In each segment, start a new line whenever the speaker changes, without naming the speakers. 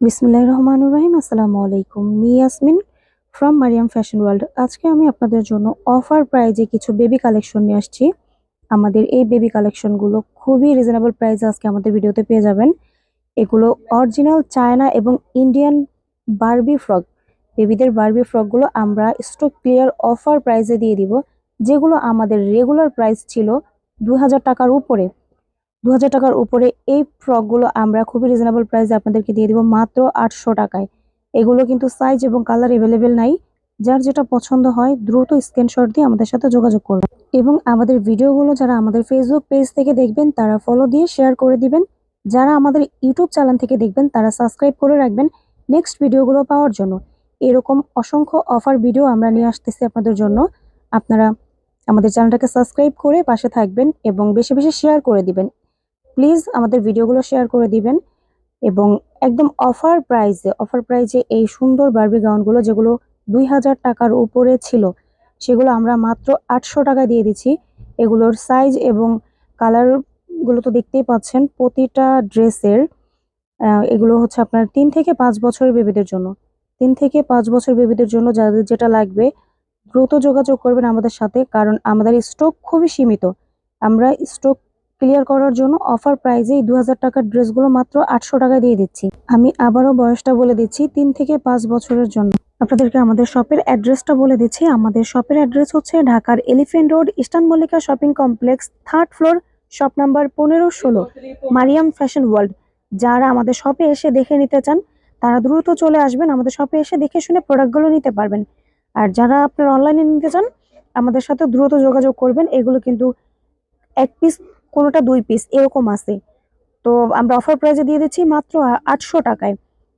বিসমিল্লাহির রহমানির রহিম। আসসালামু আলাইকুম। Me Yasmin from Mariyam fashion world. আজকে আমি আপনাদের জন্য অফার প্রাইজে কিছু বেবি কালেকশন নিয়ে আসছি। আমাদের এই বেবি কালেকশনগুলো খুবই রিজনেবল প্রাইসে আজকে আমাদের ভিডিওতে পেয়ে যাবেন। এগুলো অরিজিনাল চায়না এবং ইন্ডিয়ান বারবি ফ্রক, বেবিদের বারবি ফ্রকগুলো আমরা স্টক ক্লিয়ার অফার প্রাইসে দিয়ে দিব, যেগুলো আমাদের রেগুলার প্রাইস ছিল ২,০০০ টাকার উপরে। ২,০০০ টাকার উপরে এই ফ্রকগুলো আমরা খুবই রিজনেবল প্রাইসে আপনাদেরকে দিয়ে দিব মাত্র ৮০০ টাকায়। এগুলো কিন্তু সাইজ এবং কালার এভেলেবেল নাই। যার যেটা পছন্দ হয় দ্রুত স্ক্রিনশট দিয়ে আমাদের সাথে যোগাযোগ করবেন, এবং আমাদের ভিডিওগুলো যারা আমাদের ফেসবুক পেজ থেকে দেখবেন তারা ফলো দিয়ে শেয়ার করে দিবেন। যারা আমাদের ইউটিউব চ্যানেল থেকে দেখবেন তারা সাবস্ক্রাইব করে রাখবেন নেক্সট ভিডিওগুলো পাওয়ার জন্য। এরকম অসংখ্য অফার ভিডিও আমরা নিয়ে আসতেছি আপনাদের জন্য। আপনারা আমাদের চ্যানেলটাকে সাবস্ক্রাইব করে পাশে থাকবেন এবং বেশি বেশি শেয়ার করে দিবেন। প্লিজ আমাদের ভিডিওগুলো শেয়ার করে দিবেন, এবং একদম অফার প্রাইজে এই সুন্দর বারবি গাউনগুলো যেগুলো ২,০০০ টাকার উপরে ছিল, সেগুলো আমরা মাত্র ৮০০ টাকা দিয়ে দিচ্ছি। এগুলোর সাইজ এবং কালারগুলো তো দেখতেই পাচ্ছেন প্রতিটা ড্রেসের। এগুলো হচ্ছে আপনার ৩ থেকে ৫ বছরের বেবিদের জন্য। ৩ থেকে ৫ বছর বেবিদের জন্য যাদের যেটা লাগবে দ্রুত যোগাযোগ করবেন আমাদের সাথে, কারণ আমাদের স্টক খুবই সীমিত। আমরা স্টক ক্লিয়ার করার জন্য অফার প্রাইজে ২,০০০ টাকার ড্রেসগুলো মাত্র ৮০০ টাকায় দিয়ে দিচ্ছি। আমি আবারও বয়সটা বলে দিচ্ছি, ৩ থেকে ৫ বছরের জন্য। আপনাদেরকে আমাদের শপের অ্যাড্রেসটা বলে দিচ্ছি। আমাদের শপের অ্যাড্রেস হচ্ছে ঢাকার elephant road, eastern Mallika shopping complex, 3rd floor, shop number ১৫-১৬, মারিয়াম ফ্যাশন ওয়ার্ল্ড। যারা আমাদের শপে এসে দেখে নিতে চান তারা দ্রুত চলে আসবেন, আমাদের শপে এসে দেখে শুনে প্রোডাক্টগুলো নিতে পারবেন। আর যারা আপনার অনলাইনে নিতে চান আমাদের সাথে দ্রুত যোগাযোগ করবেন। এগুলো কিন্তু ১ পিস, কোনোটা ২ পিস এরকম আছে। তো আমরা অফার প্রাইজে দিয়ে দিচ্ছি মাত্র ৮০০ টাকায়।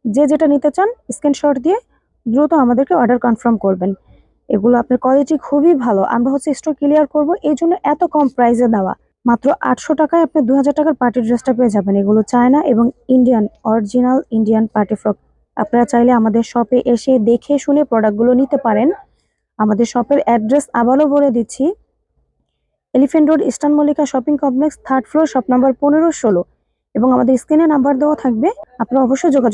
যে যেটা নিতে চান স্ক্রিনশট দিয়ে দ্রুত আমাদেরকে অর্ডার কনফার্ম করবেন। এগুলো আপনার কোয়ালিটি খুবই ভালো। আমরা হচ্ছে স্টক ক্লিয়ার করব এই জন্য এত কম প্রাইসে দেওয়া। মাত্র ৮০০ টাকায় আপনি ২,০০০ টাকার পার্টি ড্রেসটা পেয়ে যাবেন। এগুলো চায়না এবং Indian, original Indian party frock. আপনারা চাইলে আমাদের শপে এসে দেখে শুনে প্রোডাক্টগুলো নিতে পারেন। আমাদের শপের অ্যাড্রেস আবারও বলে দিচ্ছি, elephant road, eastern Mallika shopping complex, 3rd floor, shop number ১৫-১৬, এবং আমাদের স্ক্রিনে নাম্বার দেওয়া থাকবে। আপনারা অবশ্যই যোগাযোগ